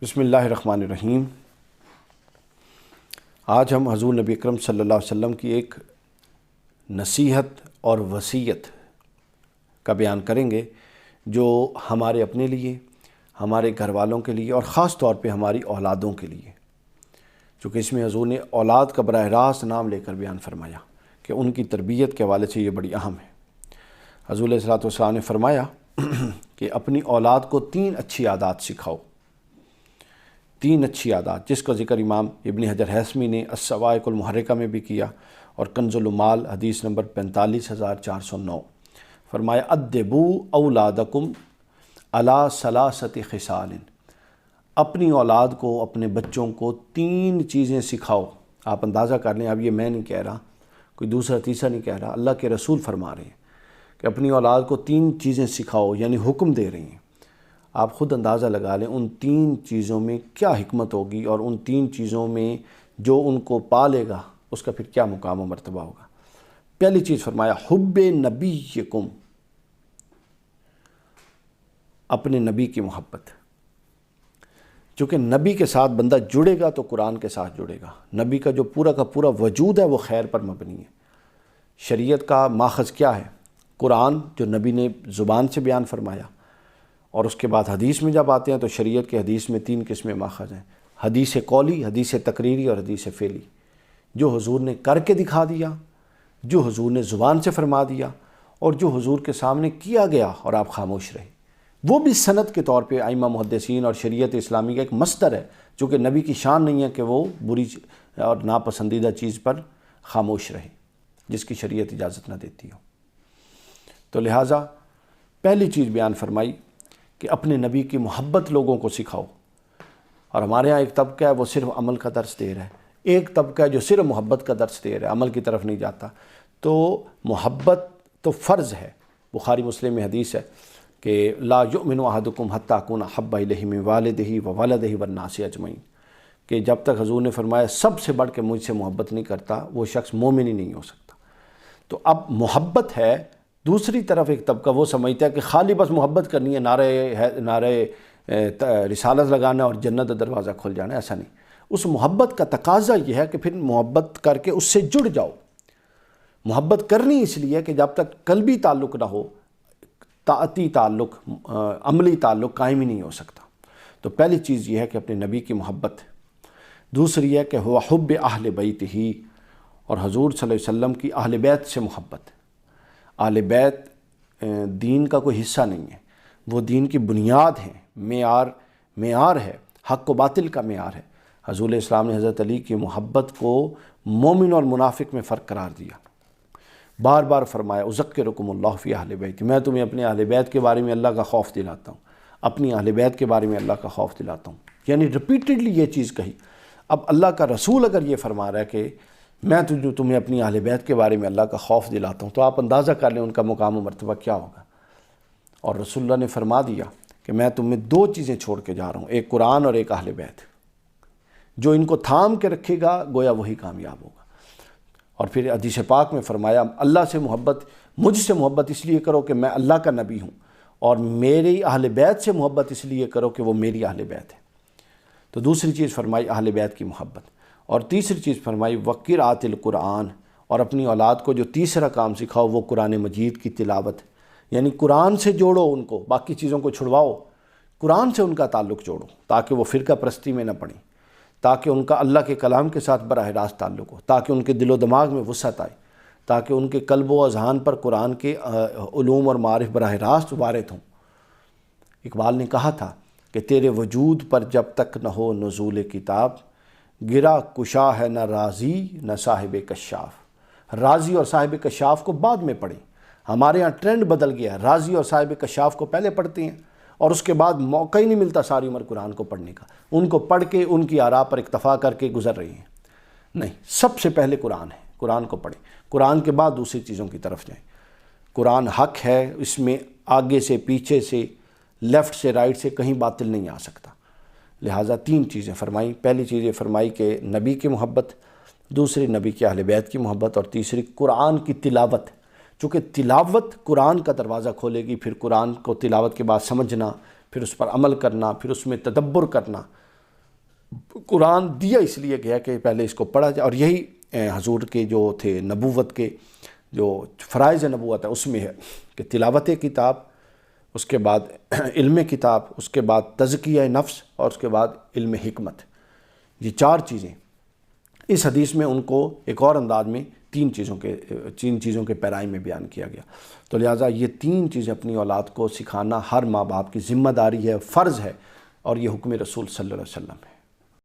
بسم اللہ الرحمن الرحیم۔ آج ہم حضور نبی اکرم صلی اللہ علیہ وسلم کی ایک نصیحت اور وصیت کا بیان کریں گے جو ہمارے اپنے لیے، ہمارے گھر والوں کے لیے اور خاص طور پہ ہماری اولادوں کے لیے، چونکہ اس میں حضور نے اولاد کا براہ راست نام لے کر بیان فرمایا کہ ان کی تربیت کے حوالے سے یہ بڑی اہم ہے۔ حضور علیہ الصلوۃ والسلام نے فرمایا کہ اپنی اولاد کو 3 اچھی عادات سکھاؤ، 3 اچھی عادات، جس کا ذکر امام ابن حجر ہیثمی نے الصواعق المحرکہ میں بھی کیا اور کنز المال حدیث نمبر 45409 فرمایا ادبوا اولادکم علی ثلاثۃ خصال، اپنی اولاد کو، اپنے بچوں کو 3 چیزیں سکھاؤ۔ آپ اندازہ کر لیں، اب یہ میں نہیں کہہ رہا، کوئی دوسرا تیسرا نہیں کہہ رہا، اللہ کے رسول فرما رہے ہیں کہ اپنی اولاد کو 3 چیزیں سکھاؤ، یعنی حکم دے رہی ہیں۔ آپ خود اندازہ لگا لیں ان 3 چیزوں میں کیا حکمت ہوگی، اور ان 3 چیزوں میں جو ان کو پالے گا اس کا پھر کیا مقام و مرتبہ ہوگا۔ پہلی چیز فرمایا حب نبیکم، اپنے نبی کی محبت۔ چونکہ نبی کے ساتھ بندہ جڑے گا تو قرآن کے ساتھ جڑے گا۔ نبی کا جو پورا کا پورا وجود ہے وہ خیر پر مبنی ہے۔ شریعت کا ماخذ کیا ہے؟ قرآن جو نبی نے زبان سے بیان فرمایا، اور اس کے بعد حدیث میں جب آتے ہیں تو شریعت کے حدیث میں 3 قسمیں ماخذ ہیں: حدیث قولی، حدیث تقریری اور حدیث فعلی۔ جو حضور نے کر کے دکھا دیا، جو حضور نے زبان سے فرما دیا، اور جو حضور کے سامنے کیا گیا اور آپ خاموش رہے، وہ بھی سند کے طور پہ ائمہ محدثین اور شریعت اسلامی کا ایک مصدر ہے، چونکہ نبی کی شان نہیں ہے کہ وہ بری اور ناپسندیدہ چیز پر خاموش رہے جس کی شریعت اجازت نہ دیتی ہو۔ تو لہٰذا پہلی چیز بیان فرمائی کہ اپنے نبی کی محبت لوگوں کو سکھاؤ۔ اور ہمارے ہاں ایک طبقہ ہے وہ صرف عمل کا درس دے رہا ہے، ایک طبقہ ہے جو صرف محبت کا درس دے رہا ہے، عمل کی طرف نہیں جاتا۔ تو محبت تو فرض ہے، بخاری مسلم میں حدیث ہے کہ لا یؤمن احدکم حتی اکون احب الیہ من والدہ وولدہ والناس اجمعین، کہ جب تک حضور نے فرمایا سب سے بڑھ کے مجھ سے محبت نہیں کرتا وہ شخص مومن ہی نہیں ہو سکتا۔ تو اب محبت ہے۔ دوسری طرف ایک طبقہ وہ سمجھتا ہے کہ خالی بس محبت کرنی ہے، نعرے رسالت لگانا اور جنت کا دروازہ کھل جانا، ایسا نہیں۔ اس محبت کا تقاضا یہ ہے کہ پھر محبت کر کے اس سے جڑ جاؤ۔ محبت کرنی اس لیے کہ جب تک قلبی تعلق نہ ہو، طاعتی تعلق، عملی تعلق قائم ہی نہیں ہو سکتا۔ تو پہلی چیز یہ ہے کہ اپنے نبی کی محبت۔ دوسری ہے کہ ہوا حب اہل بیت ہی، اور حضور صلی اللہ علیہ وسلم کی اہل بیت سے محبت۔ اہل بیت دین کا کوئی حصہ نہیں ہے، وہ دین کی بنیاد ہیں، معیار ہے، حق و باطل کا معیار ہے۔ حضور علیہ السلام نے حضرت علی کی محبت کو مومن اور منافق میں فرق قرار دیا، بار بار فرمایا اذکرکم اللہ فی اہل بیت، میں تمہیں اپنے اہل بیت کے بارے میں اللہ کا خوف دلاتا ہوں، اپنی اہل بیت کے بارے میں اللہ کا خوف دلاتا ہوں، یعنی ریپیٹڈلی یہ چیز کہی۔ اب اللہ کا رسول اگر یہ فرما رہا ہے کہ میں تمہیں اپنی اہل بیت کے بارے میں اللہ کا خوف دلاتا ہوں، تو آپ اندازہ کر لیں ان کا مقام و مرتبہ کیا ہوگا۔ اور رسول اللہ نے فرما دیا کہ میں تمہیں 2 چیزیں چھوڑ کے جا رہا ہوں، ایک قرآن اور ایک اہل بیت، جو ان کو تھام کے رکھے گا گویا وہی کامیاب ہوگا۔ اور پھر حدیث پاک میں فرمایا اللہ سے محبت، مجھ سے محبت اس لیے کرو کہ میں اللہ کا نبی ہوں، اور میری اہل بیت سے محبت اس لیے کرو کہ وہ میری اہل بیت ہے۔ تو دوسری چیز فرمائی اہل بیت کی محبت، اور تیسری چیز فرمائی وقرات القرآن، اور اپنی اولاد کو جو تیسرا کام سکھاؤ وہ قرآن مجید کی تلاوت، یعنی قرآن سے جوڑو ان کو، باقی چیزوں کو چھڑواؤ، قرآن سے ان کا تعلق جوڑو تاکہ وہ فرقہ پرستی میں نہ پڑیں، تاکہ ان کا اللہ کے کلام کے ساتھ براہ راست تعلق ہو، تاکہ ان کے دل و دماغ میں وسعت آئے، تاکہ ان کے قلب و اذہان پر قرآن کے علوم اور معارف براہ راست وارد ہوں۔ اقبال نے کہا تھا کہ تیرے وجود پر جب تک نہ ہو نزول کتاب، گرا کشا ہے نہ رازی نہ صاحب کشاف۔ رازی اور صاحب کشاف کو بعد میں پڑھیں، ہمارے ہاں ٹرینڈ بدل گیا ہے، رازی اور صاحب کشاف کو پہلے پڑھتے ہیں اور اس کے بعد موقع ہی نہیں ملتا ساری عمر قرآن کو پڑھنے کا، ان کو پڑھ کے ان کی آراء پر اکتفا کر کے گزر رہی ہیں۔ نہیں، سب سے پہلے قرآن ہے، قرآن کو پڑھیں، قرآن کے بعد دوسری چیزوں کی طرف جائیں۔ قرآن حق ہے، اس میں آگے سے پیچھے سے لیفٹ سے رائٹ سے کہیں باطل نہیں آ سکتا۔ لہٰذا 3 چیزیں فرمائیں۔ پہلی چیز یہ فرمائی کہ نبی کی محبت، دوسری نبی کے اہل بیت کی محبت، اور تیسری قرآن کی تلاوت، چونکہ تلاوت قرآن کا دروازہ کھولے گی۔ پھر قرآن کو تلاوت کے بعد سمجھنا، پھر اس پر عمل کرنا، پھر اس میں تدبر کرنا، قرآن دیا اس لیے گیا کہ پہلے اس کو پڑھا جائے، اور یہی حضور کے جو تھے نبوت کے جو فرائض نبوت ہے اس میں ہے کہ تلاوت کتاب، اس کے بعد علم کتاب، اس کے بعد تزکیہ نفس، اور اس کے بعد علم حکمت. یہ 4 چیزیں اس حدیث میں ان کو ایک اور انداز میں تین چیزوں کے پیرائی میں بیان کیا گیا. تو لہٰذا یہ 3 چیزیں اپنی اولاد کو سکھانا ہر ماں باپ کی ذمہ داری ہے، فرض ہے، اور یہ حکم رسول صلی اللہ علیہ وسلم ہے.